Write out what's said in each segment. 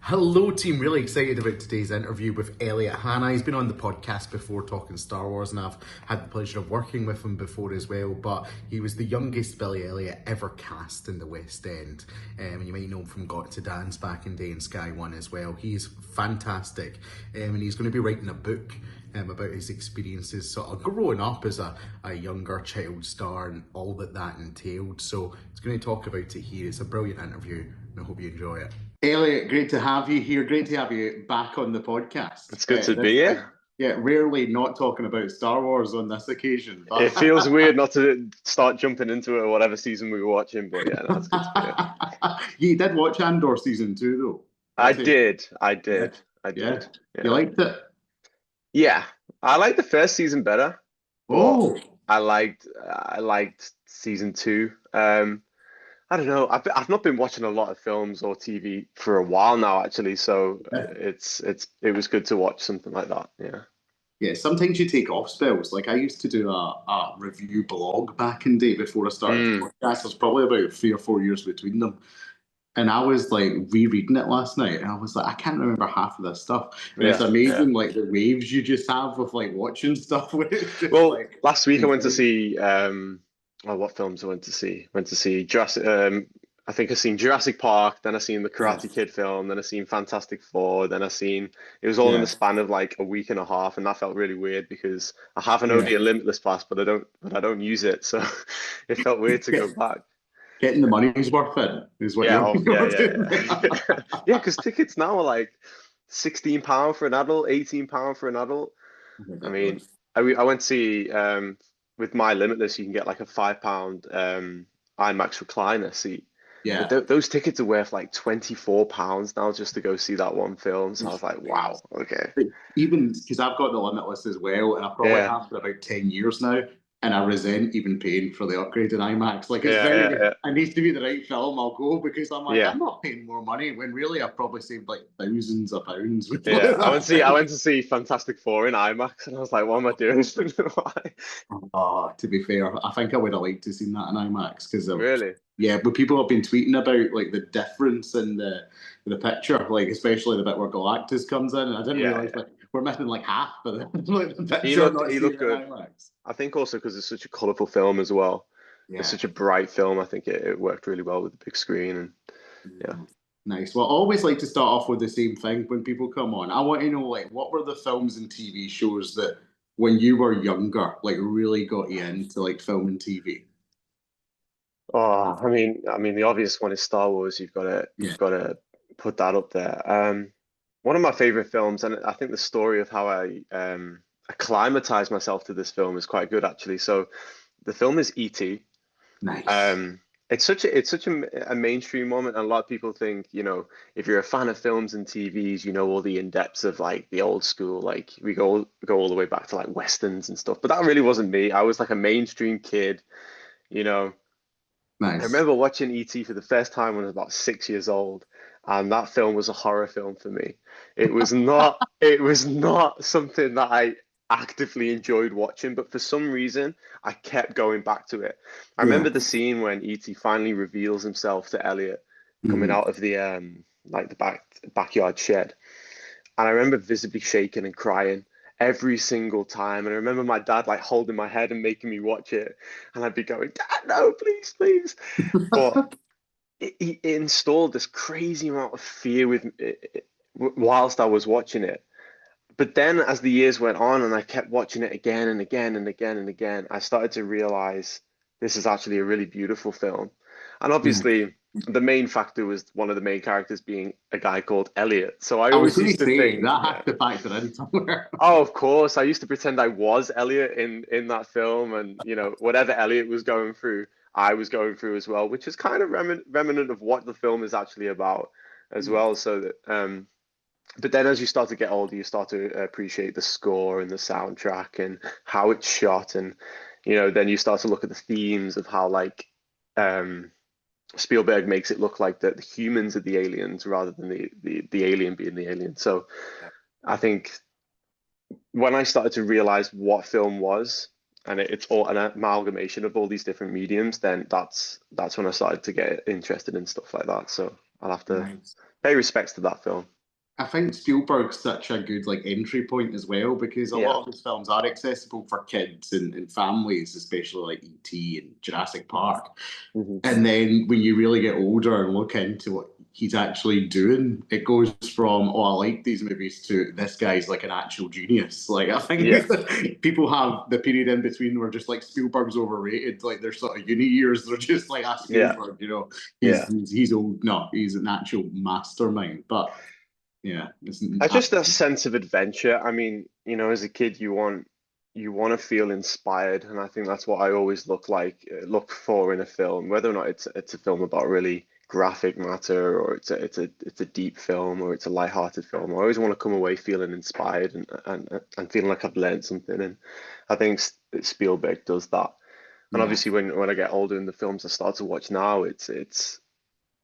Hello, team. Really excited about today's interview with Elliott Hanna. He's been on the podcast before talking Star Wars, and I've had the pleasure of working with him before as well. But he was the youngest Billy Elliott ever cast in the West End. And you might know him from Got to Dance back in day in Sky One as well. He's fantastic. And he's going to be writing a book about his experiences sort of growing up as a younger child star and all that entailed. So he's going to talk about it here. It's a brilliant interview, and I hope you enjoy it. Elliot, great to have you here. Great to have you back on the podcast. It's good to be here. Rarely not talking about Star Wars on this occasion. But... It feels weird not to start jumping into it or whatever season we were watching, but yeah, no, it's good to be here. You did watch Andor season 2, though. I did. Yeah. You liked it? Yeah, I liked the first season better. Oh, I liked season 2. I don't know. I've not been watching a lot of films or TV for a while now, actually. So it was good to watch something like that. Yeah. Yeah. Sometimes you take off spells. Like I used to do a review blog back in day before I started the podcast. There's probably about 3 or 4 years between them. And I was like rereading it last night, and I was like, I can't remember half of this stuff. And it's amazing, like the waves you just have of like watching stuff. Last week I went to see what films I went to see? Went to see Jurassic. I think I seen Jurassic Park. Then I seen the Karate Kid film. Then I seen Fantastic Four. Then I seen. It was all in the span of like a week and a half, and that felt really weird because I have an Odeon Limitless pass, but I don't use it, so it felt weird to go back. Getting the money's worth it is what yeah, because tickets now are like £16 for an adult, £18 for an adult. I mean, I went to see with my Limitless, you can get like a £5 IMAX recliner seat. Yeah, but those tickets are worth like £24 now just to go see that one film. So I was like, wow, okay. But even because I've got the Limitless as well, and I probably have for about 10 years now. And I resent even paying for the upgrade in IMAX. Like it's it needs to be the right film. I'll go because I'm like I'm not paying more money when really I've probably saved like thousands of pounds. I went to see Fantastic Four in IMAX, and I was like, what am I doing? Oh, to be fair, I think I would have liked to have seen that in IMAX because really, but people have been tweeting about like the difference in the picture, like especially the bit where Galactus comes in, and I didn't realize like we're missing like half of the picture. He looked good. I think also because it's such a colourful film as well. Yeah. It's such a bright film. I think it worked really well with the big screen and Nice. Well, I always like to start off with the same thing when people come on. I want to know like what were the films and TV shows that when you were younger, like really got you into like film and TV? Oh, I mean, the obvious one is Star Wars. You've got to put that up there. One of my favorite films, and I think the story of how I acclimatized myself to this film is quite good actually. So, the film is E.T. Nice. It's such a mainstream moment, and a lot of people think, if you're a fan of films and TVs, you know all the in-depths of like the old school, like we go all the way back to like westerns and stuff. But that really wasn't me. I was like a mainstream kid, Nice. I remember watching E.T. for the first time when I was about 6 years old, and that film was a horror film for me. It was not something that I actively enjoyed watching, but for some reason I kept going back to it. I remember the scene when E.T. finally reveals himself to Elliot coming out of the like the backyard shed. And I remember visibly shaking and crying every single time. And I remember my dad like holding my head and making me watch it. And I'd be going, Dad, no, please, please. But it installed this crazy amount of fear with whilst I was watching it. But then as the years went on and I kept watching it again and again and again and again, I started to realize this is actually a really beautiful film. And obviously, the main factor was one of the main characters being a guy called Elliot. So I always used to think that has to factor in somewhere. Oh, of course. I used to pretend I was Elliot in that film, and whatever Elliot was going through, I was going through as well, which is kind of remnant of what the film is actually about as well. So that but then as you start to get older, you start to appreciate the score and the soundtrack and how it's shot, and then you start to look at the themes of how like Spielberg makes it look like that the humans are the aliens rather than the alien being the alien. So I think when I started to realize what film was, and it's all an amalgamation of all these different mediums, then that's when I started to get interested in stuff like that. So I'll have to Pay respects to that film. I think Spielberg's such a good like entry point as well because a Yeah. lot of his films are accessible for kids and families, especially like E.T. and Jurassic Park. Hmm. And then when you really get older and look into what he's actually doing, it goes from, oh, I like these movies to this guy's like an actual genius. Like, I Yeah. think people have the period in between where just like Spielberg's overrated. Like, their sort of uni years, they're just like, ah, Yeah. Spielberg, you know, Yeah. he's old. No, he's an actual mastermind. But yeah, it's I just that sense of adventure. I mean, as a kid, you want to feel inspired, and I think that's what I always look for in a film, whether or not it's a film about really graphic matter, or it's a deep film, or it's a light-hearted film. I always want to come away feeling inspired and feeling like I've learned something, and I think Spielberg does that. And yeah. obviously, when I get older in the films I start to watch now, it's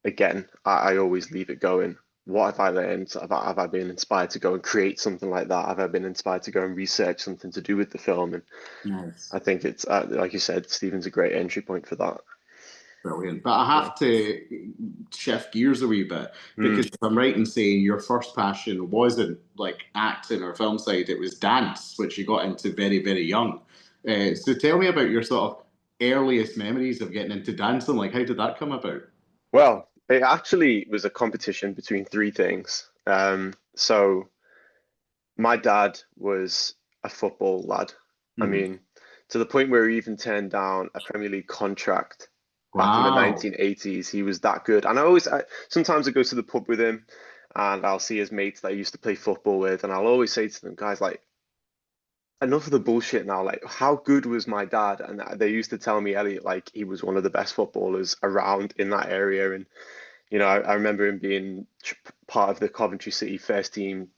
again, I always leave it going. What have I learned? Have I been inspired to go and create something like that? Have I been inspired to go and research something to do with the film? And Nice. I think it's like you said, Stephen's a great entry point for that. Brilliant. But I Yeah. have to shift gears a wee bit Mm. because if I'm right in saying your first passion wasn't like acting or film side, it was dance, which you got into very, very young. So tell me about your sort of earliest memories of getting into dancing. Like, how did that come about? Well, it actually was a competition between three things. So my dad was a football lad. I Hmm. mean, to the point where he even turned down a Premier League contract back in the Wow. 1980s. He was that good. And sometimes I go to the pub with him and I'll see his mates that I used to play football with, and I'll always say to them, guys, like, enough of the bullshit now. Like, how good was my dad? And they used to tell me, Elliot, like, he was one of the best footballers around in that area. And, I remember him being part of the Coventry City first team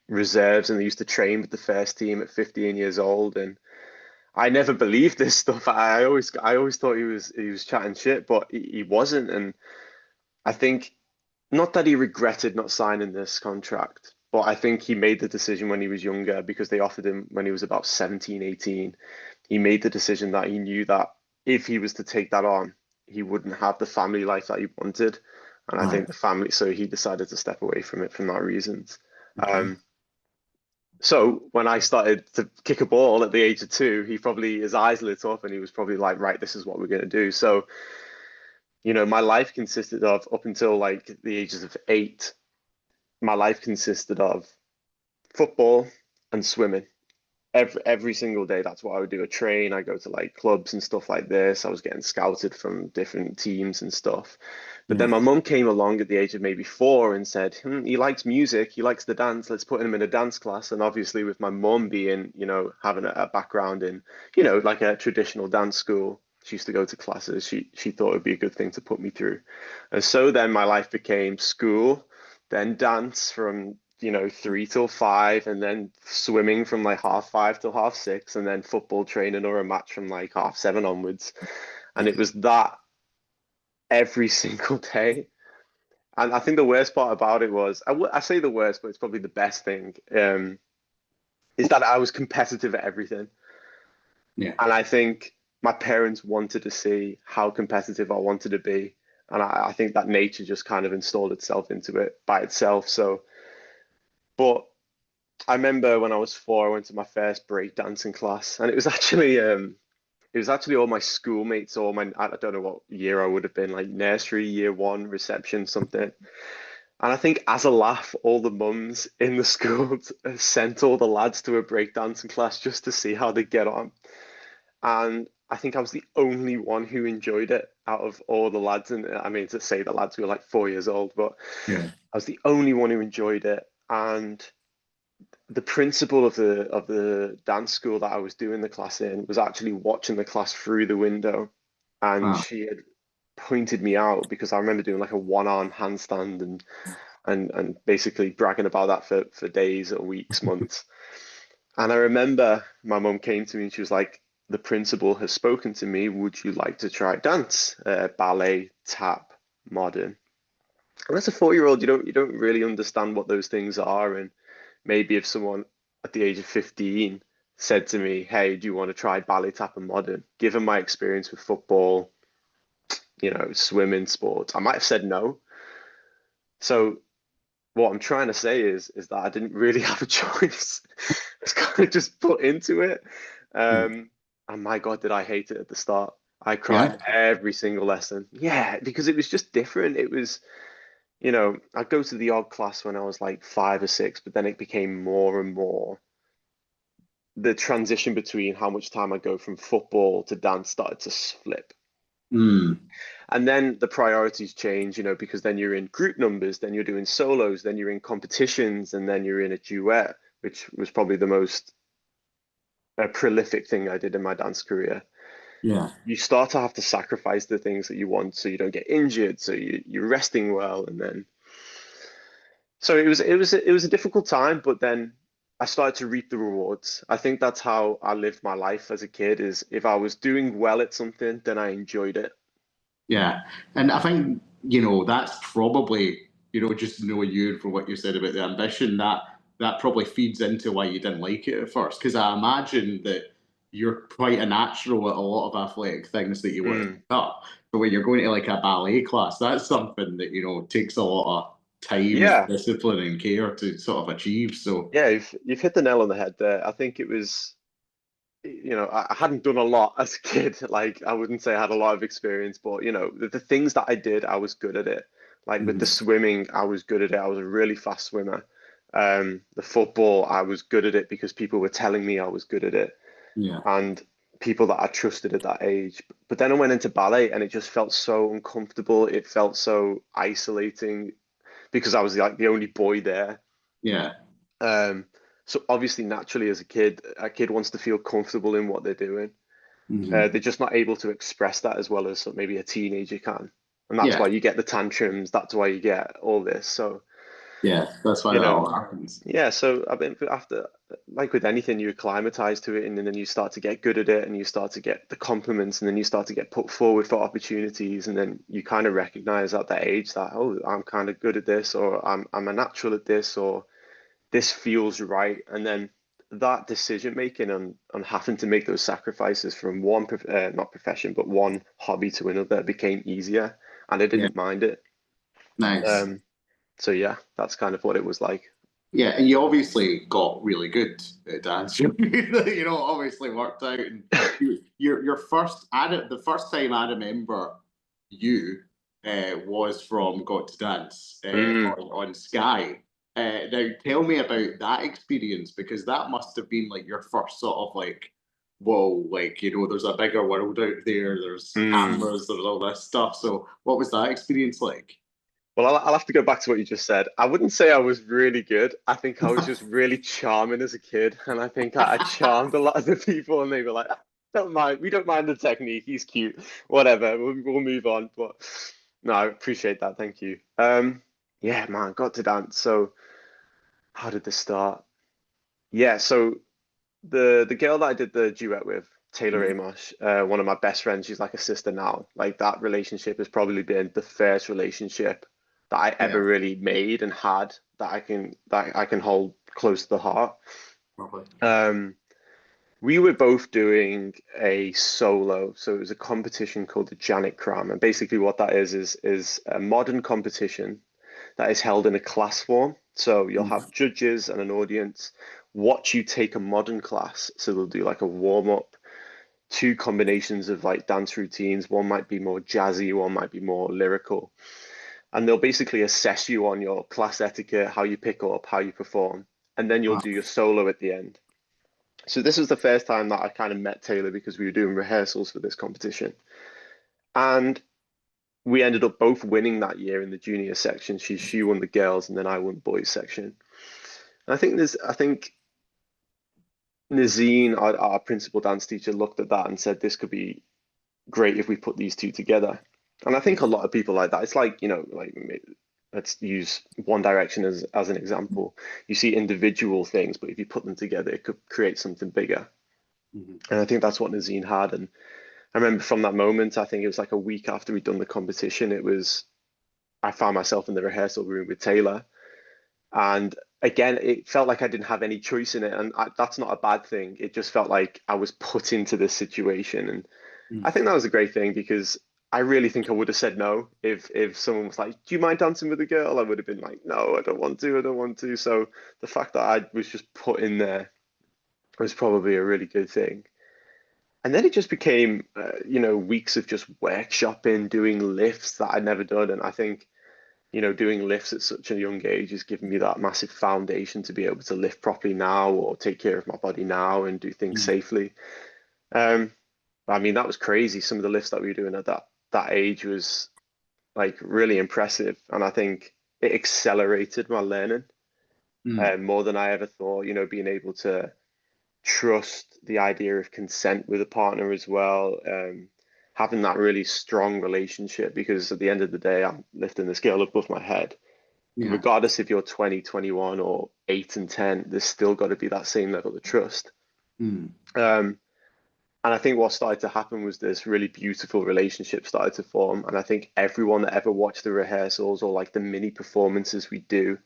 reserves, and they used to train with the first team at 15 years old. And I never believed this stuff. I always thought he was chatting shit, but he wasn't. And I think not that he regretted not signing this contract, but I think he made the decision when he was younger because they offered him when he was about 17, 18. He made the decision that he knew that if he was to take that on, he wouldn't have the family life that he wanted. And I think Right. the family, so he decided to step away from it from that reasons. Okay. So when I started to kick a ball at the age of 2, his eyes lit up and he was probably like, right, this is what we're going to do. So, my life consisted of up until like the ages of 8, my life consisted of football and swimming. Every single day, that's what I would do. A train, I go to like clubs and stuff like this. I was getting scouted from different teams and stuff. But then Yeah. my mum came along at the age of maybe 4 and said, he likes music, he likes to dance, let's put him in a dance class. And obviously, with my mum being, having a background in, like a traditional dance school, she used to go to classes. She thought it'd be a good thing to put me through. And so then my life became school, then dance from 3 till 5, and then swimming from like 5:30 till 6:30, and then football training or a match from like 7:30 onwards. And it was that every single day. And I think the worst part about it was, I say the worst, but it's probably the best thing, is that I was competitive at everything. Yeah. And I think my parents wanted to see how competitive I wanted to be. And I think that nature just kind of installed itself into it by itself. So, but I remember when I was 4, I went to my first break dancing class, and it was actually all my schoolmates, or I don't know what year I would have been, like nursery, year 1, reception, something. And I think as a laugh, all the mums in the school sent all the lads to a breakdancing class just to see how they get on. And I think I was the only one who enjoyed it out of all the lads. And I mean, to say the lads were like 4 years old, but Yeah. I was the only one who enjoyed it. And the principal of the dance school that I was doing the class in was actually watching the class through the window, and Wow. she had pointed me out because I remember doing like a one-arm handstand and basically bragging about that for days or weeks, months. And I remember my mum came to me and she was like, "The principal has spoken to me. Would you like to try dance, ballet, tap, modern?" And as a 4-year-old, you don't really understand what those things are, and maybe if someone at the age of 15 said to me, "Hey, do you want to try ballet, tap, and modern?" Given my experience with football, swimming, sports, I might have said no. So what I'm trying to say is that I didn't really have a choice. I was kind of just put into it. Hmm. And my God, did I hate it at the start. I cried Yeah. every single lesson. Yeah, because it was just different. It was, I'd go to the odd class when I was like 5 or 6, but then it became more and more. The transition between how much time I go from football to dance started to flip. Mm. And then the priorities change, because then you're in group numbers, then you're doing solos, then you're in competitions, and then you're in a duet, which was probably the most prolific thing I did in my dance career. Yeah. You start to have to sacrifice the things that you want so you don't get injured, so you're resting well, and then so it was a difficult time, but then I started to reap the rewards. I think that's how I lived my life as a kid, is if I was doing well at something, then I enjoyed it. Yeah. And I think, that's probably, just knowing you and from what you said about the ambition, that probably feeds into why you didn't like it at first. Because I imagine that you're quite a natural at a lot of athletic things that you want to Mm. pick up. But when you're going to like a ballet class, that's something that, takes a lot of time and Yeah, discipline and care to sort of achieve. So, yeah, you've hit the nail on the head there. I think it was, I hadn't done a lot as a kid. Like, I wouldn't say I had a lot of experience, but the things that I did, I was good at it. Like with the mhm. swimming, I was good at it. I was a really fast swimmer. The football, I was good at it because people were telling me I was good at it, Yeah. and people that I trusted at that age. But then I went into ballet, and it just felt so uncomfortable. It felt so isolating because I was like the only boy there. Yeah. Um, so obviously, naturally, as a kid wants to feel comfortable in what they're doing. Hmm. They're just not able to express that as well as maybe a teenager can, and that's Yeah. why you get the tantrums. That's why you get all this. So, Yeah. That's why you that know, all happens. yeah. So I mean, after, like with anything, you acclimatize to it, and then you start to get good at it, and you start to get the compliments, and then you start to get put forward for opportunities, and then you kind of recognize at that age that, oh, I'm kind of good at this, or I'm a natural at this, or this feels right. And then that decision making on having to make those sacrifices from one not profession but one hobby to another became easier, and I Yeah. didn't mind it. Nice. um so yeah, that's kind of what it was like. Yeah, and you obviously got really good at dance. Obviously worked out. And your first the first time I remember you was from Got to Dance Mm. on Sky. Now tell me about that experience because that must have been like your first sort of like, whoa, like there's a bigger world out there. There's Mm. cameras. There's all this stuff. So what was that experience like? Well, I'll have to go back to what you just said. I wouldn't say I was really good. I think I was just really charming as a kid, and I think I charmed a lot of the people, and they were like, "Ah, don't mind, we don't mind the technique. He's cute, whatever. We'll move on." But no, I appreciate that. Thank you. Yeah, man, got to dance. So how did this start? Yeah, so the girl that I did the duet with, Taylor Amos, one of my best friends, she's like a sister now. Like that relationship has probably been the first relationship that I ever Yeah, really made and had that I can hold close to the heart. probably. Um, we were both doing a solo, so it was a competition called the Janet Cram, and basically what that is a modern competition that is held in a class form. So you'll have judges and an audience watch you take a modern class. So they'll do like a warm up, two combinations of like dance routines. One might be more jazzy, one might be more lyrical. And they'll basically assess you on your class etiquette, how you pick up, how you perform. And then you'll Wow. do your solo at the end. So this was the first time that I kind of met Taylor because we were doing rehearsals for this competition. And we ended up both winning that year in the junior section. She won the girls and then I won the boys section. And I think Nazine, our principal dance teacher, looked at that and said this could be great if we put these two together. And I think a lot of people like that. It's like, like let's use One Direction as an example. You see individual things, but if you put them together, it could create something bigger. Mhm. And I think that's what Nazine had. And I remember from that moment, I think it was like a week after we'd done the competition, I found myself in the rehearsal room with Taylor. And again, it felt like I didn't have any choice in it. And that's not a bad thing. It just felt like I was put into this situation. And I Mhm. think that was a great thing because I really think I would have said no if someone was like, "Do you mind dancing with a girl?" I would have been like, "No, I don't want to. I don't want to." So the fact that I was just put in there was probably a really good thing. And then it just became, weeks of just workshopping, doing lifts that I'd never done. And I think, doing lifts at such a young age has given me that massive foundation to be able to lift properly now or take care of my body now and do things Mm. safely. Um, I mean, that was crazy. Some of the lifts that we were doing at that age was like really impressive. And I think it accelerated my learning Mm. more than I ever thought, being able to trust the idea of consent with a partner as well. Having that really strong relationship because at the end of the day, I'm lifting the scale above my head. Yeah. Regardless if you're 20, 21, or 8 and 10, there's still got to be that same level of trust. Mm. Um, and I think what started to happen was this really beautiful relationship started to form. And I think everyone that ever watched the rehearsals or like the mini performances we do,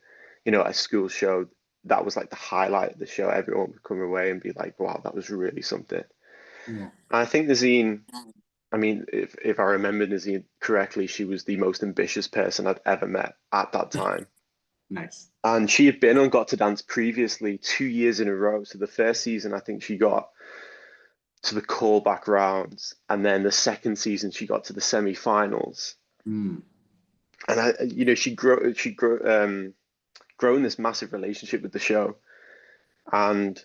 at a school show, that was like the highlight of the show. Everyone would come away and be like, wow, that was really something. Yeah. And I think Nazine, I mean, if I remember Nazine correctly, she was the most ambitious person I'd ever met at that time. Nice. And she had been on Got to Dance previously 2 years in a row. So the first season, I think she got to the callback rounds, and then the second season she got to the semi-finals. Mm. And grown this massive relationship with the show, and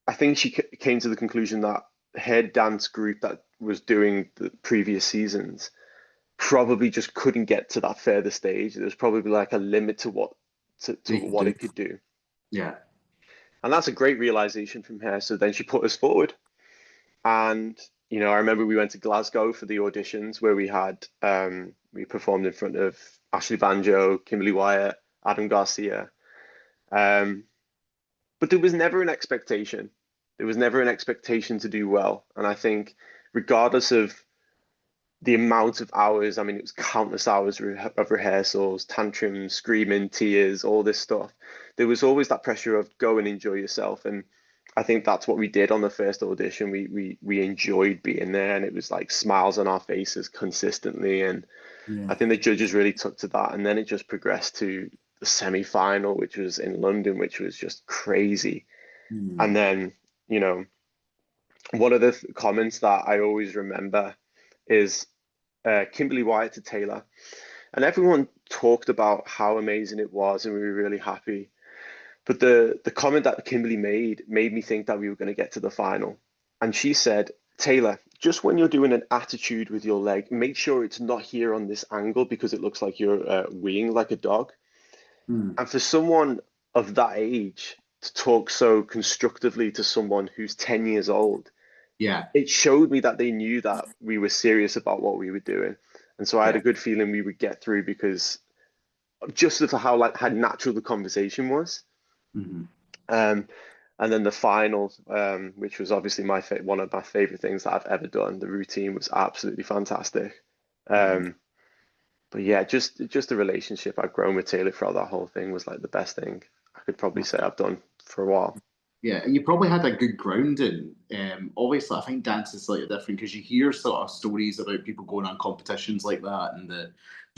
I think she came to the conclusion that her dance group that was doing the previous seasons probably just couldn't get to that further stage. There was probably like a limit to to They could what do. it could do, Yeah. and that's a great realization from her. So then she put us forward. And I remember we went to Glasgow for the auditions where we performed in front of Ashley Banjo, Kimberly Wyatt, Adam Garcia. Um, but there was never an expectation. There was never an expectation to do well. And I think regardless of the amount of hours, I mean, it was countless hours of rehearsals, tantrums, screaming, tears, all this stuff. There was always that pressure of go and enjoy yourself. And I think that's what we did on the first audition. We enjoyed being there, and it was like smiles on our faces consistently. And Yeah. I think the judges really took to that. And then it just progressed to the semi-final, which was in London, which was just crazy. And Mm. then, you know, one of the comments that I always remember is Kimberly Wyatt to Taylor. And everyone talked about how amazing it was, and we were really happy. But the comment that Kimberly made me think that we were going to get to the final. And she said, Taylor, just when you're doing an attitude with your leg, make sure it's not here on this angle because it looks like you're weeing like a dog. Mm. And for someone of that age to talk so constructively to someone who's 10 years old, Yeah. it showed me that they knew that we were serious about what we were doing. And so I had Yeah. a good feeling we would get through because just for how natural the conversation was. Hmm. Um, and then the final, which was obviously one of my favorite things that I've ever done. The routine was absolutely fantastic. Hmm. Um, but yeah, just the relationship I've grown with Taylor throughout that whole thing was like the best thing I could probably say I've done for a while. Yeah, and you probably had a good grounding. Obviously, I think dance is slightly different because you hear sort of stories about people going on competitions like that and the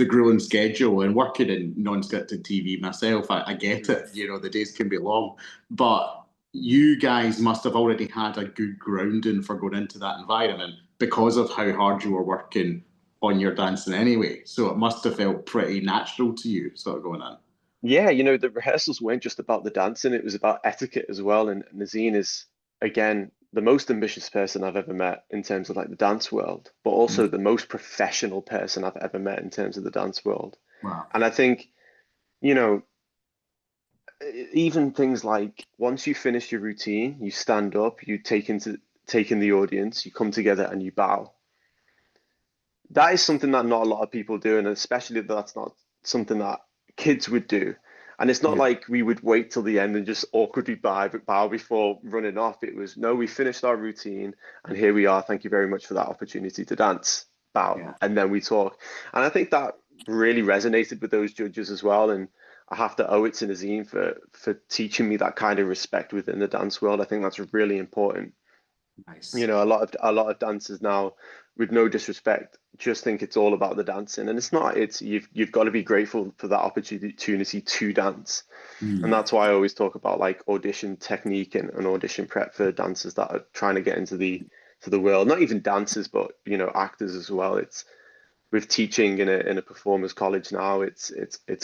grueling schedule and working in non-scripted TV myself. I get Mhm. it. The days can be long, but you guys must have already had a good grounding for going into that environment because of how hard you were working on your dancing anyway. So it must have felt pretty natural to you, sort of going on. Yeah, the rehearsals weren't just about the dancing, it was about etiquette as well. And Nazine is, again, the most ambitious person I've ever met in terms of like the dance world, but also the most professional person I've ever met in terms of the dance world. Wow. And I think, you know, even things like once you finish your routine, you stand up, take in the audience, you come together and you bow. That is something that not a lot of people do, and especially that's not something that kids would do. And it's not Yeah. like we would wait till the end and just awkwardly bow before running off. It was, no, we finished our routine and here we are. Thank you very much for that opportunity to dance. Bow. Yeah. And then we talk. And I think that really resonated with those judges as well. And I have to owe it to Nazim for teaching me that kind of respect within the dance world. I think that's really important. Nice. You know, a lot of dancers now, with no disrespect, just think it's all about the dancing, and it's not. It's you've got to be grateful for that opportunity to dance, and Mm. that's why I always talk about like audition technique and audition prep for dancers that are trying to get into the world. Not even dancers, but you know, actors as well. It's with teaching in a performers college now. It's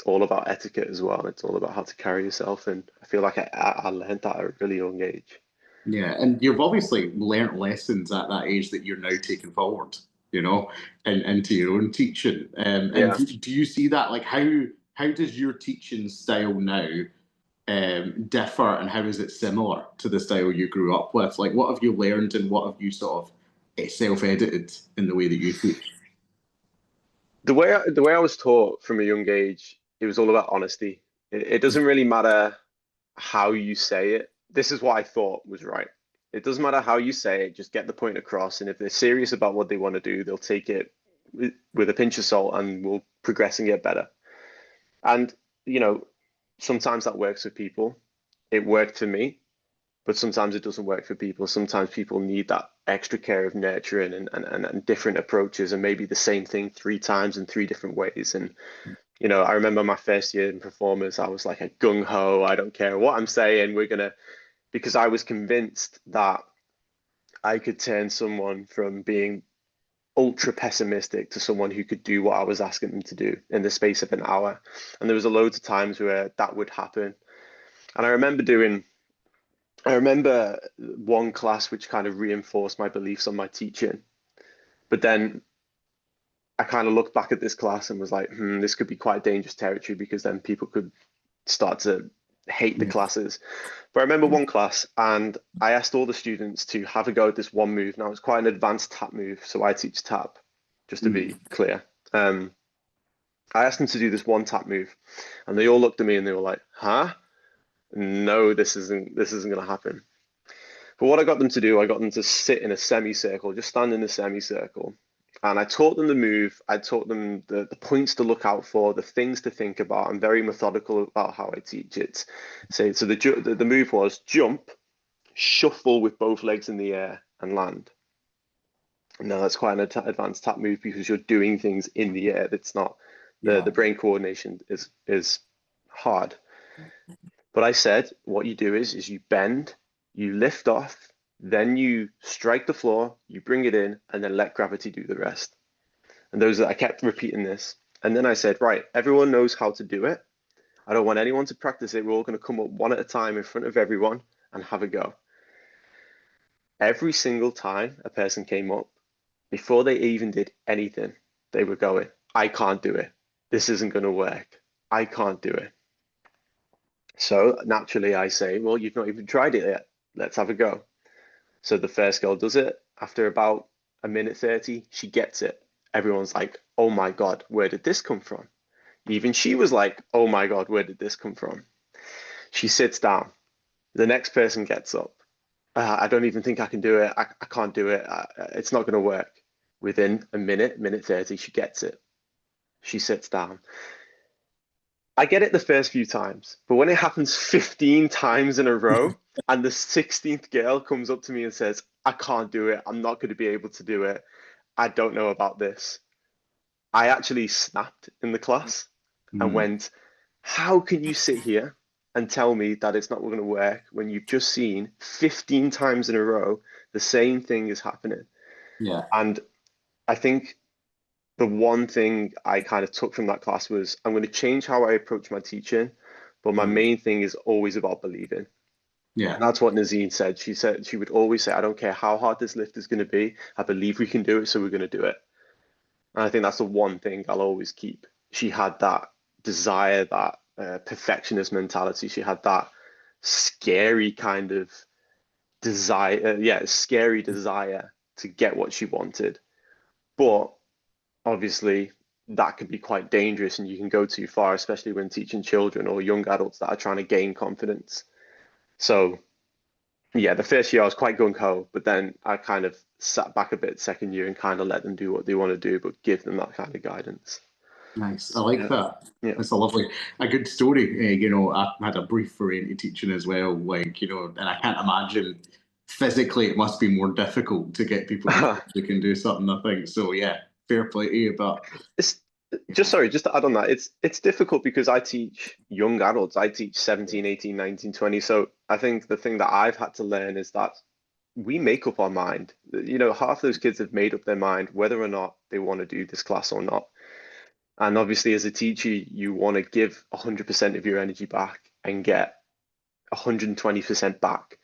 all about etiquette as well. It's all about how to carry yourself, and I feel like I learned that at a really young age. Yeah, and you've obviously learnt lessons at that age that you're now taking forward, you know, and into your own teaching. And Yeah. do you see that? Like, how does your teaching style now differ, and how is it similar to the style you grew up with? Like, what have you learned, and what have you sort of self-edited in the way that you teach? The way I was taught from a young age, it was all about honesty. It doesn't really matter how you say it. This is what I thought was right. It doesn't matter how you say it, just get the point across. And if they're serious about what they want to do, they'll take it with a pinch of salt and will progress and get better. And, you know, sometimes that works for people. It worked for me, but sometimes it doesn't work for people. Sometimes people need that extra care of nurturing and different approaches, and maybe the same thing three times in three different ways. And you know, I remember my first year in performance, I was like a gung ho, I don't care what I'm saying, we're gonna, because I was convinced that I could turn someone from being ultra pessimistic to someone who could do what I was asking them to do in the space of an hour. And there was a loads of times where that would happen. And I remember one class which kind of reinforced my beliefs on my teaching. But then I kind of looked back at this class and was like, this could be quite dangerous territory because then people could start to hate the Yeah. classes. But I remember one class and I asked all the students to have a go at this one move. Now it's quite an advanced tap move, so I teach tap, just to be Mm. clear. Um, I asked them to do this one tap move, and they all looked at me and they were like, "Huh? No, this isn't going to happen." But what I got them to do, I got them to sit in a semicircle, just stand in a semicircle. And I taught them the move. I taught them the points to look out for, the things to think about. I'm very methodical about how I teach it. So the move was jump, shuffle with both legs in the air, and land. Now that's quite an advanced tap move because you're doing things in the air. That's not the Yeah. brain coordination is hard. But I said, what you do is you bend, you lift off, then you strike the floor, you bring it in, and then let gravity do the rest. And I kept repeating this. And then I said, right, everyone knows how to do it. I don't want anyone to practice it. We're all going to come up one at a time in front of everyone and have a go. Every single time a person came up, before they even did anything, they were going, I can't do it. This isn't going to work. I can't do it. So naturally, I say, well, you've not even tried it yet. Let's have a go. So the first girl does it. After about a minute 30, she gets it. Everyone's like, oh my God, where did this come from? Even she was like, oh my God, where did this come from? She sits down. The next person gets up. I don't even think I can do it. I can't do it. It's not going to work. Within a minute 30, she gets it. She sits down. I get it the first few times, but when it happens 15 times in a row and the 16th girl comes up to me and says, I can't do it. I'm not going to be able to do it. I don't know about this. I actually snapped in the class and Mm. went, how can you sit here and tell me that it's not going to work when you've just seen 15 times in a row the same thing is happening? Yeah. And I think the one thing I kind of took from that class was I'm going to change how I approach my teaching, but my Mm. main thing is always about believing. Yeah. And that's what Nazine said. She said she would always say, I don't care how hard this lift is going to be. I believe we can do it, so we're going to do it. And I think that's the one thing I'll always keep. She had that desire, that perfectionist mentality. She had that scary kind of desire, yeah, scary desire to get what she wanted. But obviously, that can be quite dangerous and you can go too far, especially when teaching children or young adults that are trying to gain confidence. So, yeah, the first year I was quite gung ho, but then I kind of sat back a bit second year and kind of let them do what they want to do, but give them that kind of guidance. Nice. I like Yeah. that. Yeah. It's a good story. You know, I had a brief foray into teaching as well. Like, you know, and I can't imagine physically it must be more difficult to get people to they can do something, I think. So yeah, fair play to you. But It's just yeah. sorry, just to add on that, it's difficult because I teach young adults. I teach 17, 18, 19, 20. So I think the thing that I've had to learn is that we make up our mind. Half those kids have made up their mind whether or not they want to do this class or not. And obviously, as a teacher, you want to give 100% of your energy back and get 120% back.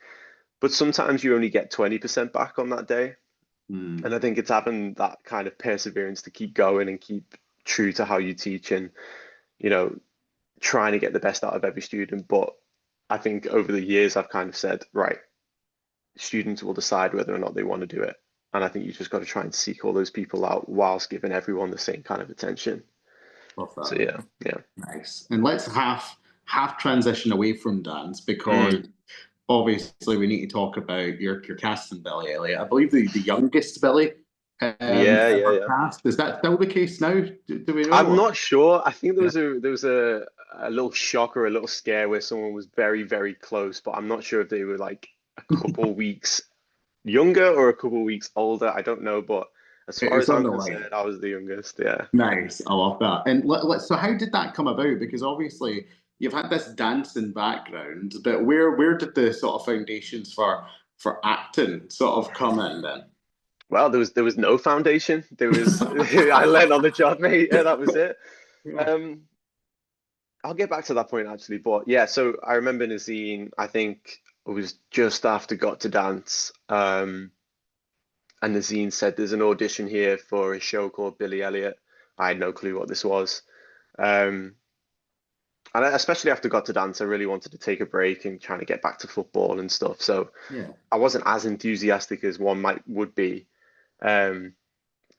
But sometimes you only get 20% back on that day. Hmm. And I think it's having that kind of perseverance to keep going and keep true to how you teach and, you know, trying to get the best out of every student. But I think over the years, I've kind of said, right, students will decide whether or not they want to do it. And I think you just got to try and seek all those people out whilst giving everyone the same kind of attention. Love So that. yeah, yeah. Nice. And let's half transition away from dance because Mm. obviously we need to talk about your casting, Billy Elliott. I believe the youngest Billy Yeah, yeah, ever yeah. cast. Is that still the case now? Do we I'm know? not sure. I think Yeah. there was a little shock or a little scare where someone was very, very close, but I'm not sure if they were like a couple weeks younger or a couple weeks older. I don't know, but as far It's as on I'm the line. concerned, I was the youngest. Yeah. Nice. I love that. And so how did that come about? Because obviously you've had this dancing background, but where did the sort of foundations for acting sort of come in then? Well, there was no foundation. There was I learned on the job, mate. Yeah, that was it. Yeah. Um, I'll get back to that point actually, but yeah. So I remember Nazine. I think it was just after Got to Dance. And Nazine said, "There's an audition here for a show called Billy Elliott." I had no clue what this was. Um, and especially after Got to Dance, I really wanted to take a break and trying to get back to football and stuff. So Yeah. I wasn't as enthusiastic as one might would be um,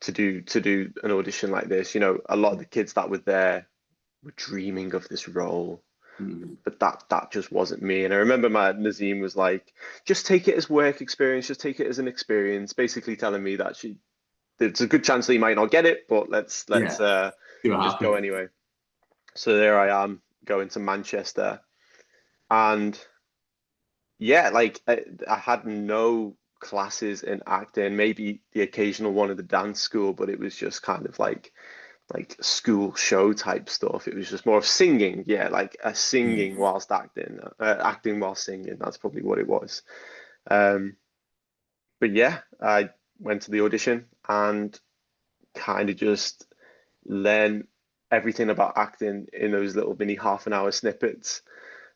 to do an audition like this. A lot of the kids that were there were dreaming of this role, Mhm. but that just wasn't me. And I remember my Nazim was like, "Just take it as work experience. Just take it as an experience." Basically telling me that there's a good chance that you might not get it, but let's Yeah. See what just go happens. anyway. So there I am going to Manchester, and yeah, like I had no classes in acting, maybe the occasional one at the dance school, but it was just kind of like school show type stuff. It was just more of singing, yeah, like singing Yeah. whilst acting, acting while singing. That's probably what it was. Um, but yeah, I went to the audition and kind of just learn everything about acting in those little mini half an hour snippets.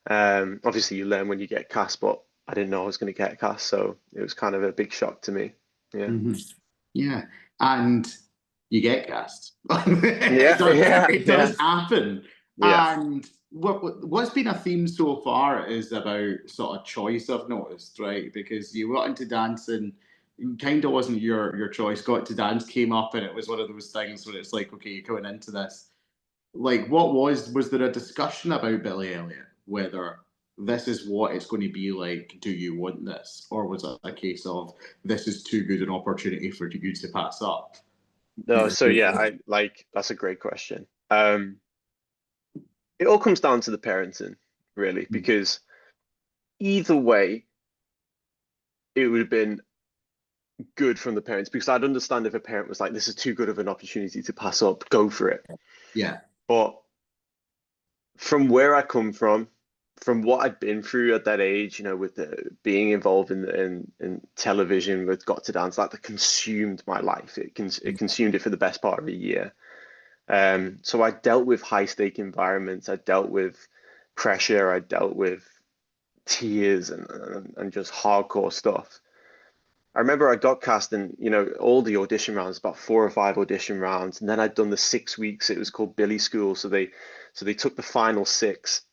Obviously, you learn when you get cast, but I didn't know I was going to get cast, so it was kind of a big shock to me. Yeah. Mhm. Yeah. And you get cast. Yeah, yeah, It yeah, does happen. yeah. And what's been a theme so far is about sort of choice, I've noticed, right? Because you got into dancing, kind of wasn't your choice. Got to dance, came up, and it was one of those things where it's like, okay, you're going into this. Like, what was there a discussion about Billy Elliot? Whether this is what it's going to be like, do you want this? Or was it a case of this is too good an opportunity for you to pass up? No, so yeah, I like that's a great question. It all comes down to the parenting, really, because either way, it would have been good from the parents because I'd understand if a parent was like, this is too good of an opportunity to pass up, go for it. Yeah. But from where I come from what I'd been through at that age, with being involved in television with Got to Dance, that consumed my life. It consumed it for the best part of a year. So I dealt with high stake environments. I dealt with pressure. I dealt with tears and just hardcore stuff. I remember I got cast in, all the audition rounds, about 4 or 5 audition rounds, and then I'd done the 6 weeks. It was called Billy School, so they took the final 6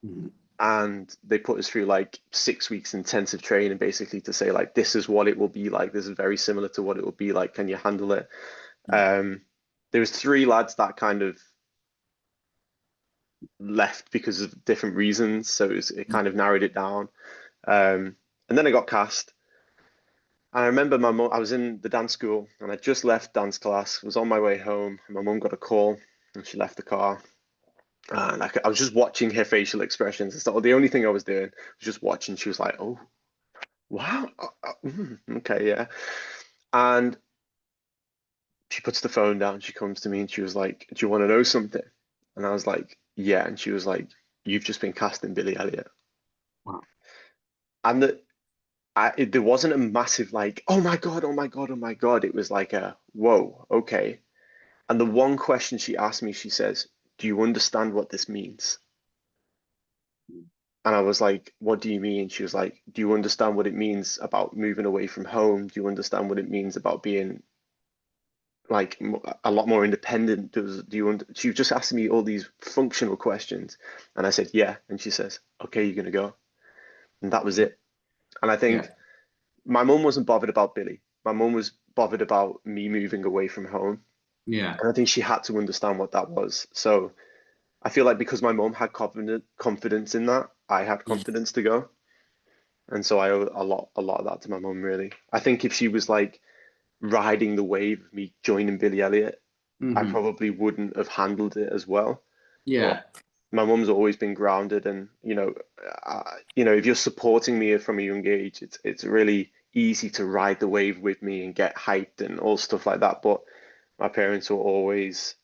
Mhm. and they put us through like 6 weeks intensive training, basically to say like this is what it will be like. This is very similar to what it will be like. Can you handle it? Um, there was 3 lads that kind of left because of different reasons, so it kind of narrowed it down. And then I got cast. And I remember my mom, I was in the dance school and I just left dance class, was on my way home, and my mom got a call and she left the car. And I was just watching her facial expressions and stuff. The only thing I was doing was just watching. She was like, "Oh." Wow. Okay, yeah. And she puts the phone down. She comes to me and she was like, "Do you want to know something?" And I was like, "Yeah." And she was like, "You've just been cast in Billy Elliot." Wow. And there wasn't a massive like, "Oh my God, oh my God, oh my God." It was like a, "Whoa, okay." And the one question she asked me, she says, "Do you understand what this means?" And I was like, "What do you mean?" She was like, "Do you understand what it means about moving away from home? Do you understand what it means about being like a lot more independent? She was just asking me all these functional questions. And I said, yeah. And she says, okay, you're gonna go. And that was it. And I Yeah. think my mum wasn't bothered about Billy. My mum was bothered about me moving away from home. Yeah. And I think she had to understand what that was. So I feel like because my mum had confidence in that, I had confidence to go. And so I owe a lot of that to my mum, really. I think if she was like riding the wave of me joining Billy Elliot, I Mm-hmm. probably wouldn't have handled it as well. But Yeah. my mum's always been grounded, and if you're supporting me from a young age, it's really easy to ride the wave with me and get hyped and all stuff like that. But my parents were always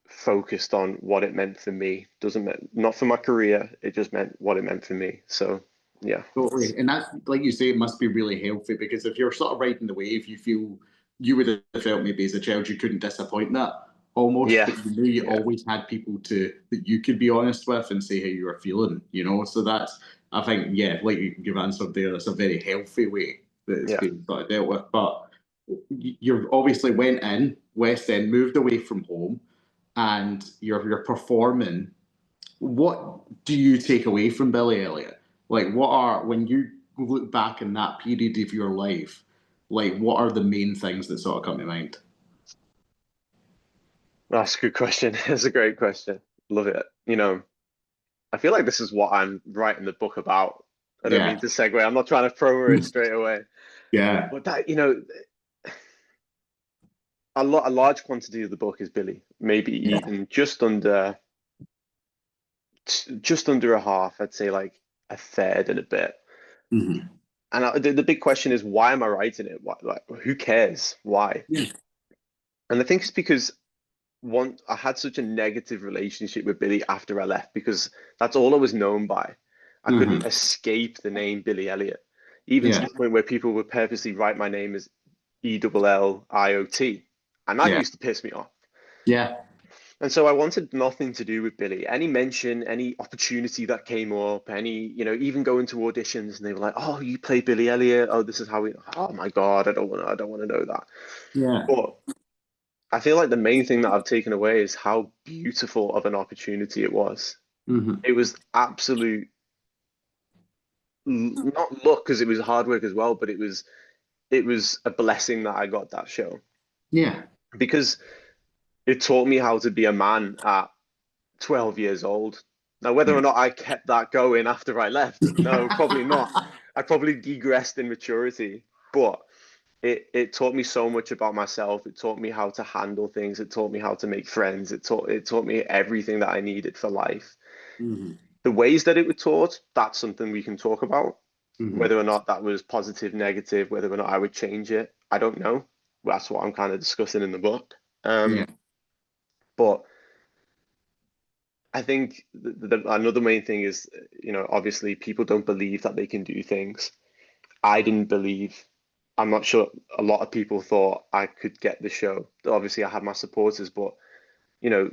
focused on what it meant for me. Doesn't mean not for my career. It just meant what it meant for me. So yeah, Totally. And that's, like you say, it must be really healthy because if you're sort of riding the wave, you feel you would have felt maybe as a child you couldn't disappoint that almost, yeah, but you knew you yeah, always had people to that you could be honest with and say how you were feeling, you know? So that's, I think, yeah, like you've answered there, it's a very healthy way that it's yeah. been sort of dealt with. But you obviously went in, West End, moved away from home, and you're performing. What do you take away from Billy Elliot? Like, what are, when you look back in that period of your life, like, what are the main things that sort of come to mind? That's a good question. It's a great question. Love it. I feel like this is what I'm writing the book about. I don't mean Yeah. to segue. I'm not trying to throw her in straight away. Yeah. But that, a large quantity of the book is Billy. Maybe Yeah. even just under a half. I'd say like a third and a bit. Hmm. And the big question is, why am I writing it? Why, like, who cares? Why? Yeah. And I think it's because I had such a negative relationship with Billy after I left because that's all I was known by. I couldn't Hmm. escape the name Billy Elliott, even to Yeah. the point where people would purposely write my name as Elliot, and that Yeah. used to piss me off. Yeah. And so I wanted nothing to do with Billy. Any mention, any opportunity that came up, even going to auditions, and they were like, "Oh, you play Billy Elliott. Oh, this is how we." Oh my God, I don't want to know that. Yeah. But I feel like the main thing that I've taken away is how beautiful of an opportunity it was. Hmm. It was absolute, not luck because it was hard work as well, but it was a blessing that I got that show Yeah. because it taught me how to be a man at 12 years old. Now, whether or Yeah. not I kept that going after I left, no, probably not. I probably digressed in maturity, but it taught me so much about myself. It taught me how to handle things. It taught me how to make friends. It taught me everything that I needed for life. Hmm. The ways that it was taught, that's something we can talk about. Hmm. Whether or not that was positive, negative, whether or not I would change it, I don't know. That's what I'm kind of discussing in the book. Yeah. But I think another main thing is, obviously people don't believe that they can do things. I didn't believe. I'm not sure a lot of people thought I could get the show. Obviously, I had my supporters, but you know,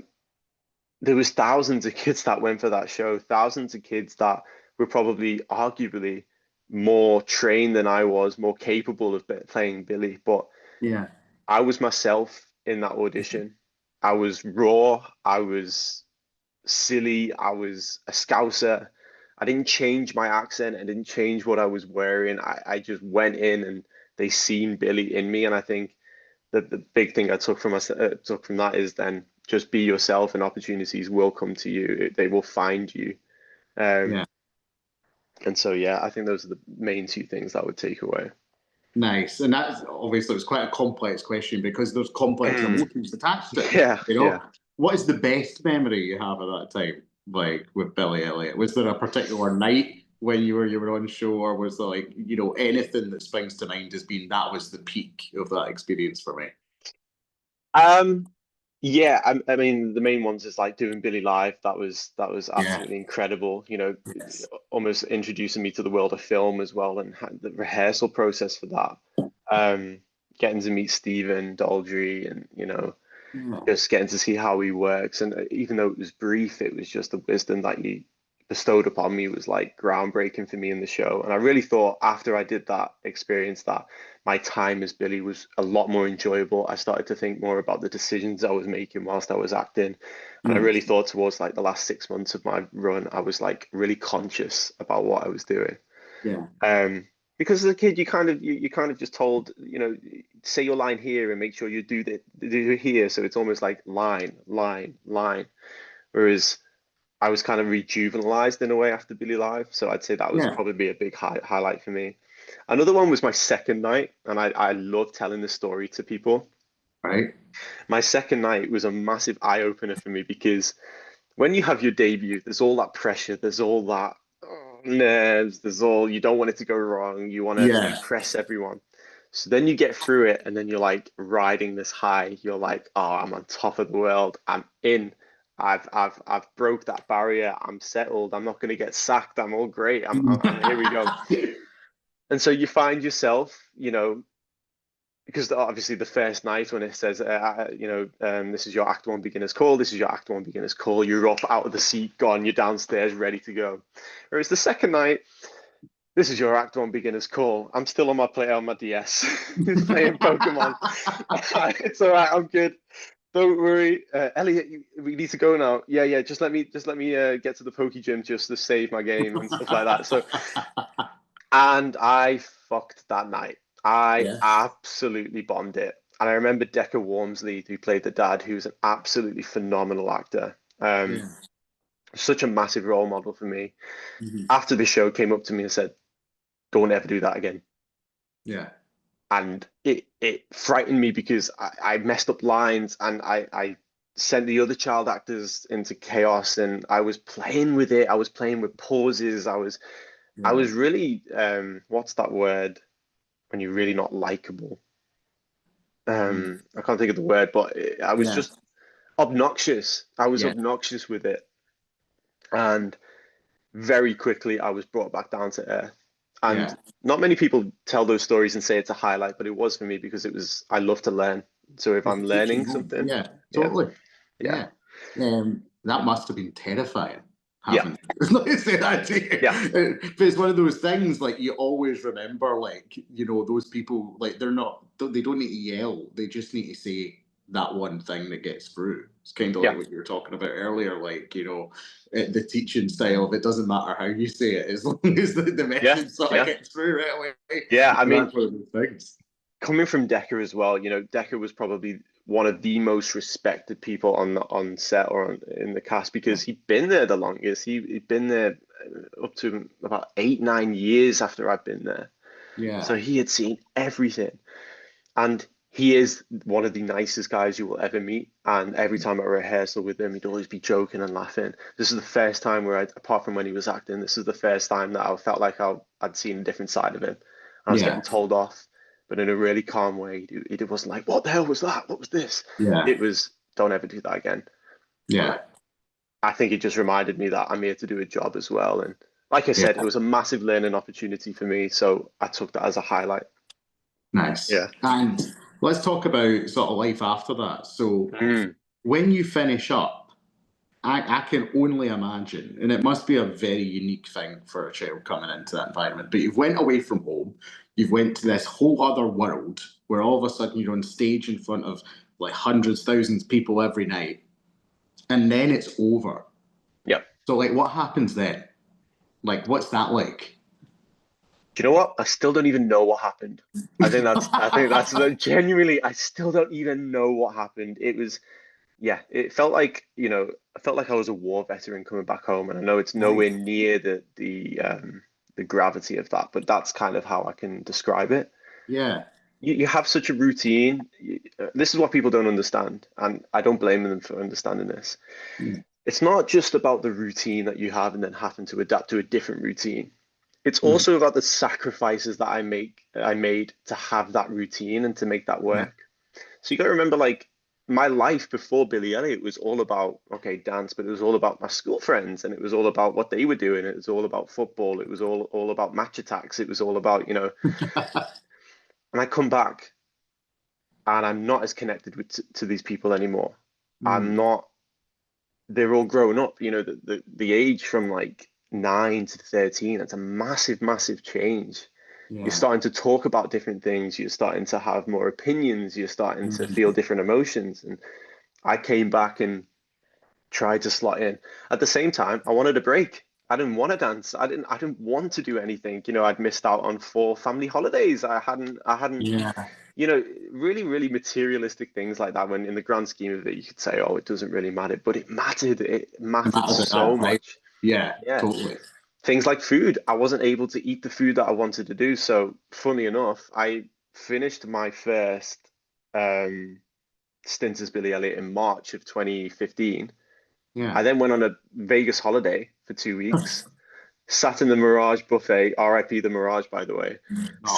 there was thousands of kids that went for that show, thousands of kids that were probably arguably more trained than I was, more capable of playing Billy. But Yeah. I was myself in that audition. I was raw. I was silly. I was a Scouser. I didn't change my accent. I didn't change what I was wearing. I just went in and they seen Billy in me. And I think that the big thing I took from that is then just be yourself and opportunities will come to you. They will find you. Um, Yeah. and so, yeah, I think those are the main two things that I would take away. Nice. And that's obviously, it was quite a complex question because there's complex emotions attached to it. Yeah, You yeah. know, what is the best memory you have of that time, like with Billy Elliot? Was there a particular night when you were on show, or was there like, anything that springs to mind as being that was the peak of that experience for me? Um, yeah, I mean the main ones is like doing Billy Live. That was Yeah. absolutely incredible. Yes. Almost introducing me to the world of film as well, and the rehearsal process for that. Um, Getting to meet Stephen Daldry, and Yeah. just getting to see how he works. And even though it was brief, it was just the wisdom that he bestowed upon me was like groundbreaking for me in the show. And I really thought after I did that experience that my time as Billy was a lot more enjoyable. I started to think more about the decisions I was making whilst I was acting. And I Mm. really thought towards like the last 6 months of my run, I was like really conscious about what I was doing. Yeah. Um, because as a kid, you kind of just told, say your line here and make sure you do here. So it's almost like line, line, line. Whereas I was kind of rejuvenalized in a way after Billy Live. So I'd say that was Yeah. probably a big highlight for me. Another one was my second night, and I love telling this story to people. Right. My second night was a massive eye opener for me because when you have your debut, there's all that pressure, there's all that nerves, there's all you don't want it to go wrong, you want to Yeah. impress everyone. So then you get through it, and then you're like riding this high. You're like, oh, I'm on top of the world. I'm in. I've broke that barrier. I'm settled. I'm not going to get sacked. I'm all great. Here we go. And so you find yourself, because obviously the first night when it says, this is your Act One beginner's call, this is your Act One beginner's call, you're up out of the seat, gone, you're downstairs, ready to go. Whereas the second night, this is your Act One beginner's call. I'm still on my DS, playing Pokemon. It's all right, I'm good. Don't worry, Elliot. We need to go now. Yeah, yeah. Just let me get to the Poke Gym just to save my game and stuff like that. So, and I fucked that night. I Yeah. absolutely bombed it. And I remember Decker Wormsley, who played the dad, who's an absolutely phenomenal actor. Yeah. Such a massive role model for me. Mhm. After the show, came up to me and said, "Don't ever do that again." Yeah. And it frightened me because I messed up lines, and I sent the other child actors into chaos, and I was playing with it. I was playing with pauses. I Yeah. was really what's that word when you're really not likable? Mm. I can't think of the word, but I was Yeah. just obnoxious. I was Yeah. obnoxious with it, and very quickly I was brought back down to earth. And Yeah. not many people tell those stories and say it's a highlight, but it was for me because I love to learn. So if It's I'm a teaching learning moment. something, Yeah. yeah, Totally. yeah, Yeah. That must have been terrifying. yeah, Having let me say that to yeah, you. But it's one of those things like you always remember, like those people, like they don't need to yell. They just need to say that one thing that gets through. It's kind of like yeah, what you were talking about earlier, like the teaching style. If it doesn't matter how you say it, as long as the yeah, message sort of yeah, gets through right away. yeah. I mean, That's one of those things. coming from Decker as well, Decker was probably one of the most respected people on set or in the cast because he'd been there the longest. He'd been there up to about 8, 9 years after I'd been there. So Yeah. he had seen everything. And he is one of the nicest guys you will ever meet. And every time at rehearsal with him, he'd always be joking and laughing. This is the first time where, apart from when he was acting, this is the first time that I felt like I'd seen a different side of him. I was Yeah. getting told off, but in a really calm way. He wasn't like, "What the hell was that? What was this?" Yeah. It was, "Don't ever do that again." Yeah. But I think it just reminded me that I'm here to do a job as well. And like I said, it Yeah. was a massive learning opportunity for me. So I took that as a highlight. Nice. Yeah. And let's talk about sort of life after that. So Mm. when you finish up, I can only imagine, and it must be a very unique thing for a child coming into that environment, but you've went away from home, you've went to this whole other world where all of a sudden you're on stage in front of like hundreds, thousands of people every night, and then it's over. Yeah. So like what happens then? Like what's that like? Do you know what? I still don't even know what happened. I think that's genuinely, I still don't even know what happened. It was, yeah, it felt like, I felt like I was a war veteran coming back home. And I know it's Right. nowhere near the gravity of that, but that's kind of how I can describe it. Yeah. You have such a routine. This is what people don't understand, and I don't blame them for understanding this. Yeah. It's not just about the routine that you have and then having to adapt to a different routine. It's Mhm. also about the sacrifices that I made to have that routine and to make that Yeah. work. So you got to remember, like, my life before Billy Elliott was all about, okay, dance, but it was all about my school friends, and it was all about what they were doing. It was all about football. It was all about match attacks. It was all about, and I come back and I'm not as connected to these people anymore. I'm Mm. not, they're all grown up, the age from like 9 to 13, it's a massive, massive change. You're Yeah. starting to talk about different things. You're starting to have more opinions. You're starting to feel Mm. different emotions. And I came back and tried to slot in. At the same time, I wanted a break. I didn't want to dance. I didn't want to do anything. I'd missed out on 4 family holidays. I hadn't, Yeah. really, really materialistic things like that, when in the grand scheme of it, you could say, oh, it doesn't really matter, but it mattered. It It mattered matters at so that time. much. Yeah, Yeah. totally. Things like food. I wasn't able to eat the food that I wanted to do. So, funny enough, I finished my first um, stint as Billy Elliot in March of 2015. I Yeah. then went on a Vegas holiday for 2 weeks, sat in the Mirage buffet, RIP the Mirage, by the way. Oh God.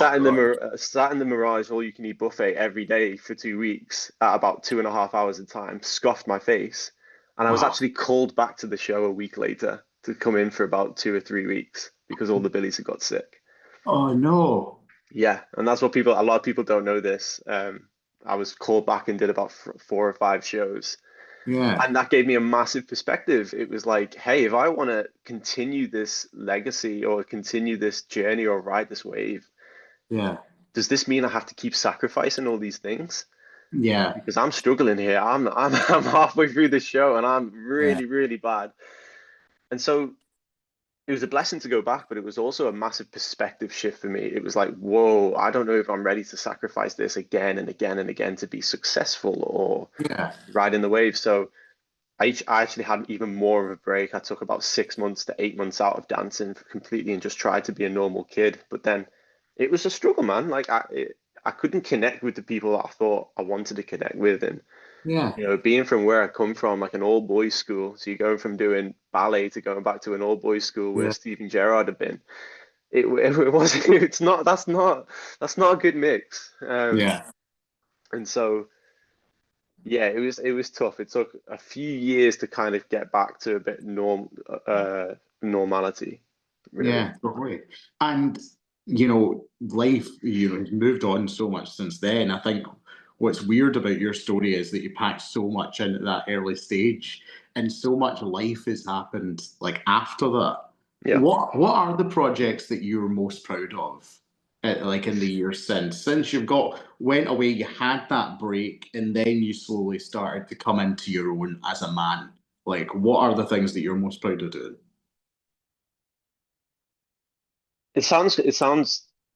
Sat in the Mirage all you can eat buffet every day for 2 weeks at about 2.5 hours a time, scoffed my face, and I was Wow. actually called back to the show a week later to come in for about 2 or 3 weeks because all the Billies had got sick. Oh no. Yeah, and that's what a lot of people don't know this. I was called back and did about 4 or 5 shows. Yeah. And that gave me a massive perspective. It was like, hey, if I want to continue this legacy or continue this journey or ride this wave, Yeah. does this mean I have to keep sacrificing all these things? Yeah. Because I'm struggling here. I'm halfway through the show and I'm Yeah. really, really bad. And so it was a blessing to go back, but it was also a massive perspective shift for me. It was like, whoa, I don't know if I'm ready to sacrifice this again and again and again to be successful or Yeah. ride in the wave. So I actually had even more of a break. I took about 6 months to 8 months out of dancing completely and just tried to be a normal kid. But then it was a struggle, man. Like I couldn't connect with the people that I thought I wanted to connect with. And, Yeah. being from where I come from, like an all boys school, so you're going from doing ballet to going back to an all boys school where Yeah. Stephen Gerrard had been. It wasn't, it's not, that's not a good mix. Yeah. And so, yeah, it was tough. It took a few years to kind of get back to a bit normality, really. Yeah, totally. And life, has moved on so much since then. I think what's weird about your story is that you packed so much in at that early stage, and so much life has happened like after that. Yeah. What are the projects that you're most proud of? Like in the years since you've got went away, you had that break, and then you slowly started to come into your own as a man. Like, what are the things that you're most proud of doing? It sounds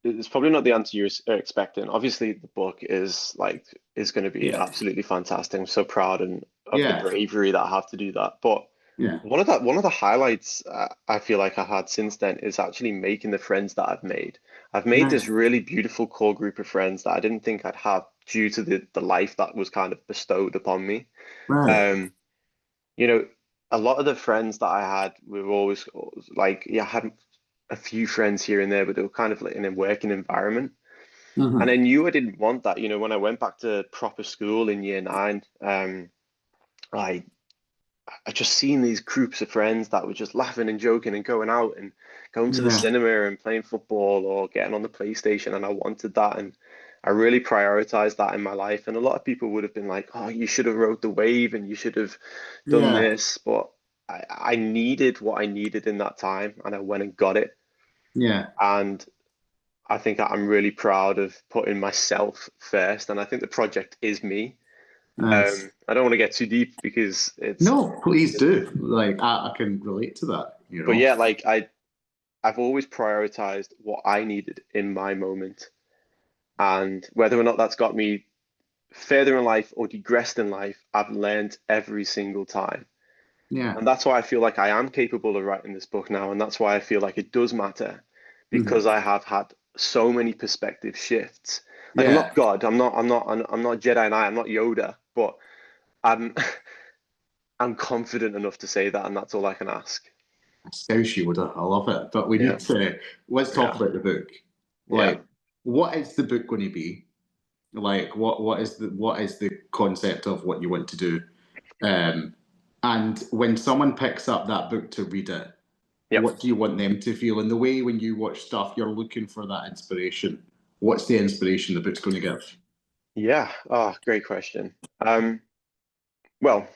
it's probably not the answer you're expecting. Obviously, the book is going to be Yeah, absolutely fantastic. I'm so proud and of the yeah, bravery that I have to do that. But yeah. one of the highlights I feel like I had since then is actually making the friends that I've made. I've made this Nice. really beautiful core group of friends that I didn't think I'd have due to the life that was kind of bestowed upon me. Right. Um, you know, a lot of the friends that I had were always like, yeah, I had a few friends here and there, but they were kind of like in a working environment. And I Hmm. knew I didn't want that. When I went back to proper school in year nine, I I just seen these groups of friends that were just laughing and joking and going out and going to the Yeah. cinema and playing football or getting on the PlayStation, and I wanted that, and I really prioritized that in my life. And a lot of people would have been like, "Oh, you should have rode the wave and you should have done Yeah. this," but I needed what I needed in that time, and I went and got it. Yeah. And I think I'm really proud of putting myself first, and I think the project is me. Nice. I don't want to get too deep because No, please do. Like, I can relate to that, but yeah, like I've always prioritized what I needed in my moment. And whether or not that's got me further in life or digressed in life, I've learned every single time. Yeah. And that's why I feel like I am capable of writing this book now. And that's why I feel like it does matter because Hmm. I have had so many perspective shifts. Like I'm Yeah. not God, I'm not Jedi Knight, I'm not Yoda, but I'm I'm confident enough to say that, and that's all I can ask. Scouse Yoda, I love it. But we Yeah, need to let's talk yeah, about the book. yeah. Like, what is the book going to be? Like, what is the concept of what you want to do? Um, and when someone picks up that book to read it, Yep. what do you want them to feel? In the way when you watch stuff, you're looking for that inspiration. What's the inspiration the book's going to give? Yeah. Oh, great question. Well,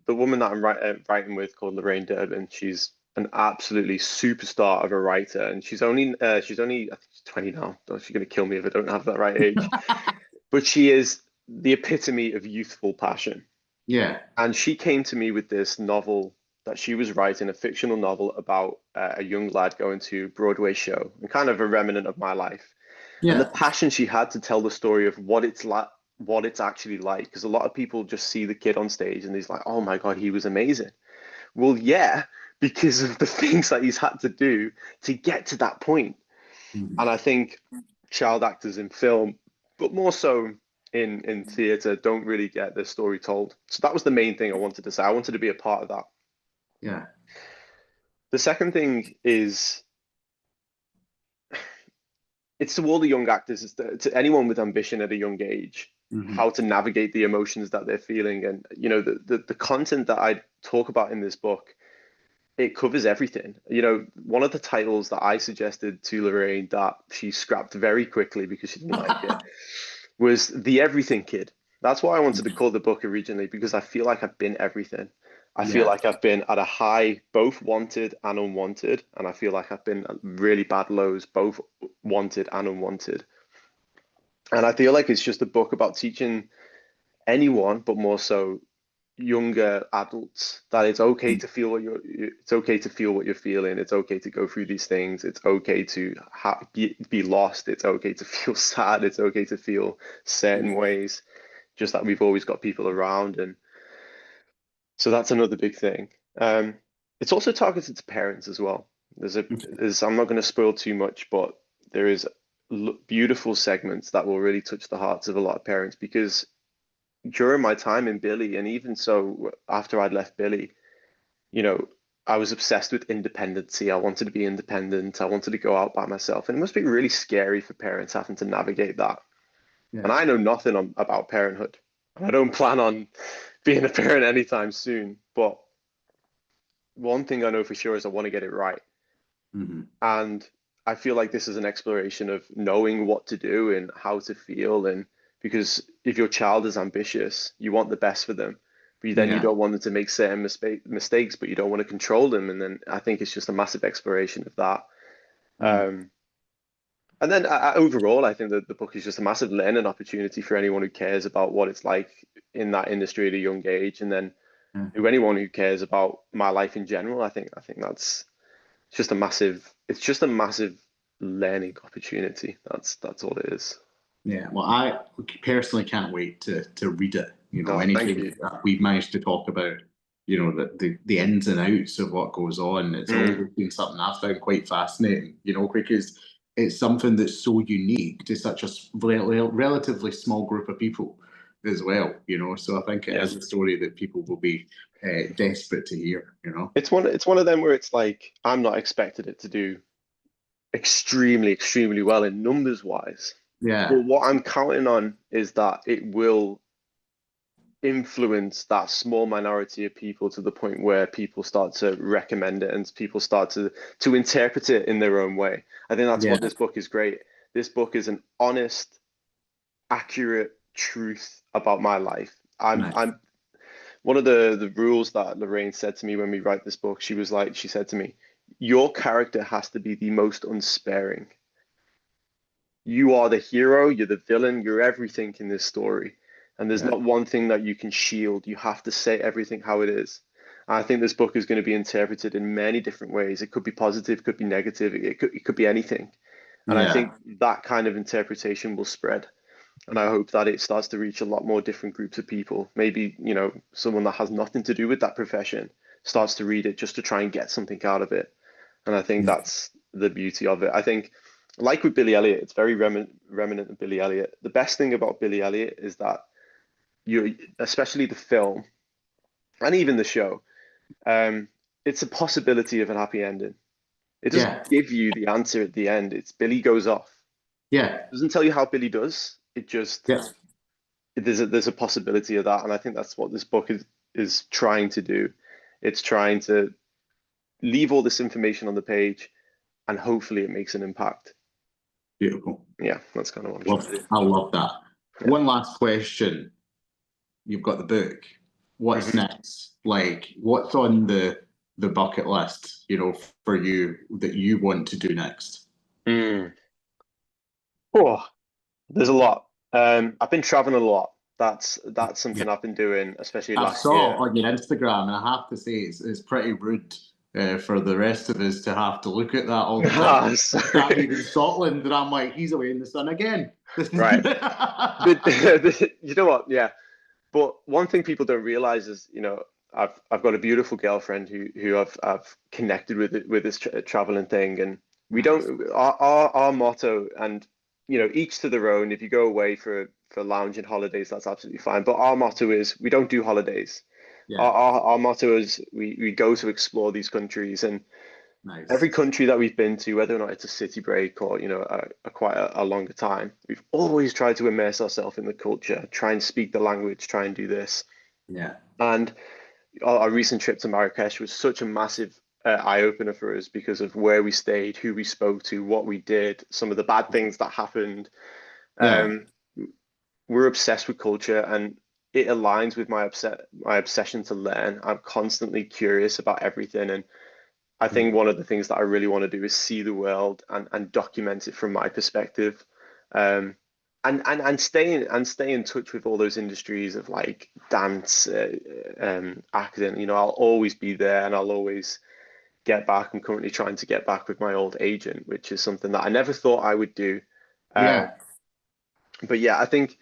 the woman that I'm writing with called Lorraine Durbin, she's an absolutely superstar of a writer, and she's only I think she's 20 now. Oh, she's gonna kill me if I don't have that right age. But she is the epitome of youthful passion. Yeah, And she came to me with this novel that she was writing, a fictional novel about a young lad going to a Broadway show, and kind of a remnant of my life. And the yeah, passion she had to tell the story of what it's like, what it's actually like, because a lot of people just see the kid on stage and he's like, oh my God, he was amazing. Well, yeah, because of the things that he's had to do to get to that point. mhm, And I think child actors in film, but more so in theatre, don't really get their story told. So that was the main thing I wanted to say. I wanted to be a part of that. yeah, The second thing is it's to all the young actors, it's to anyone with ambition at a young age, mhm, how to navigate the emotions that they're feeling. And the content that I talk about in this book, it covers everything. One of the titles that I suggested to Lorraine that she scrapped very quickly because she didn't like it was The Everything Kid. That's why I wanted to call the book originally, because I feel like I've been everything. I feel yeah, like I've been at a high, both wanted and unwanted, and I feel like I've been at really bad lows, both wanted and unwanted. And I feel like it's just a book about teaching anyone, but more so younger adults, that it's okay to feel it's okay to feel what you're feeling. It's okay to go through these things. It's okay to be lost. It's okay to feel sad. It's okay to feel certain ways. Just that we've always got people around, and so that's another big thing. It's also targeted to parents as well. I'm not going to spoil too much, but there is beautiful segments that will really touch the hearts of a lot of parents, because during my time in Billy, and even so after I'd left Billy, you know, I was obsessed with independency. I wanted to be independent. I wanted to go out by myself. And it must be really scary for parents having to navigate that. And yeah, I know nothing about parenthood. I don't plan on being a parent anytime soon. But one thing I know for sure is I want to get it right. mhm, And I feel like this is an exploration of knowing what to do and how to feel. And because if your child is ambitious, you want the best for them, but then you yeah, don't want them to make certain mistakes, but you don't want to control them. And then I think it's just a massive exploration of that. mm, Um, and then overall, I think that the book is just a massive learning opportunity for anyone who cares about what it's like in that industry at a young age. And then yeah. to anyone who cares about my life in general, I think that's it's just a massive learning opportunity. That's all it is. Yeah, well, I personally can't wait to read it. No, thank Anything you. that we've managed to talk about, the ins and outs of what goes on. It's always Mm, been something I've found quite fascinating. Because it's something that's so unique to such a relatively small group of people as well. So I think it yeah. is a story that people will be desperate to hear. It's one of them where it's like I'm not expected it to do extremely, extremely well in numbers wise. Yeah, But what I'm counting on is that it will influence that small minority of people to the point where people start to recommend it and people start to interpret it in their own way. I think that's yeah, what this book is great. This book is an honest, accurate truth about my life. nice. I'm one of the rules that Lorraine said to me when we write this book. She said to me, your character has to be the most unsparing. You are the hero, you're the villain, you're everything in this story. And there's Yeah, not one thing that you can shield. You have to say everything how it is. I think this book is going to be interpreted in many different ways. It could be positive, could be negative, it could be anything. And I yeah, think that kind of interpretation will spread. And I hope that it starts to reach a lot more different groups of people. Maybe, someone that has nothing to do with that profession starts to read it just to try and get something out of it. And I think yeah, that's the beauty of it. I think, like with Billy Elliott, it's very remnant of Billy Elliott. The best thing about Billy Elliott is that especially the film and even the show, um, it's a possibility of a happy ending. It Yeah, doesn't give you the answer at the end. It's Billy goes off. yeah, It doesn't tell you how Billy does. It just yeah. there's a possibility of that, and I think that's what this book is trying to do. It's trying to leave all this information on the page, and hopefully it makes an impact. Beautiful. Yeah, that's kind of what I'm trying Love, to do. I love that. Yeah. One last question. You've got the book. What's Hmm. next? Like, what's on the bucket list, for you that you want to do next? Mm. Oh, there's a lot. I've been traveling a lot. That's Yeah. something I've been doing, especially I've last saw year. on your Instagram, and I have to say it's pretty rude for the rest of us to have to look at that all the time. Ah, That sorry. he's in Scotland, and I'm like, he's away in the sun again. Right. You know what? Yeah. But one thing people don't realize is, I've got a beautiful girlfriend who I've connected with this traveling thing, and we Nice. don't our motto, and each to their own. If you go away for lounging holidays, that's absolutely fine. But our motto is we don't do holidays. Yeah, Our motto is we go to explore these countries, and every nice. country that we've been to, whether or not it's a city break or a quite a longer time, we've always tried to immerse ourselves in the culture, try and speak the language, try and do this. Yeah, And our recent trip to Marrakesh was such a massive eye opener for us because of where we stayed, who we spoke to, what we did, some of the bad things that happened. yeah. Um, we're obsessed with culture, and it aligns with my obsession to learn. I'm constantly curious about everything, and I think Mm. one of the things that I really want to do is see the world and document it from my perspective. Um, and stay in touch with all those industries of like dance, acting. I'll always be there, and I'll always get back. I'm currently trying to get back with my old agent, which is something that I never thought I would do. Um, Yeah. but yeah, I think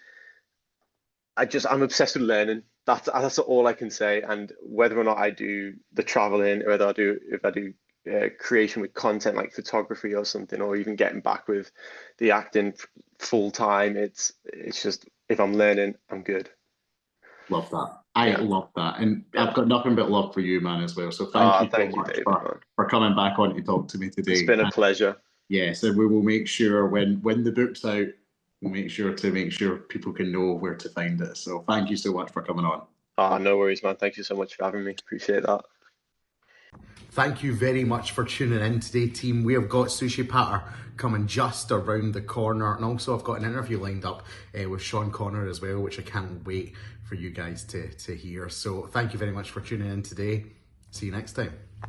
I'm obsessed with learning. That's all I can say. And whether or not I do the traveling, or whether if I do creation with content like photography or something, or even getting back with the acting full time, it's just if I'm learning, I'm good. Love that. I Yeah, love that. And yeah. I've got nothing but love for you, man, as well. So thank you so Thank you, much David, man. for coming back on to talk to me It's today. been a And pleasure. yes, and we will make sure when the book's out, we'll make sure people can know where to find it. So thank you so much for coming on. No worries, man. Thank you so much for having me. Appreciate that. Thank you very much for tuning in today, team. We have got Sushi Patter coming just around the corner, and also I've got an interview lined up with Sean Connor as well, which I can't wait for you guys to hear. So thank you very much for tuning in today. See you next time.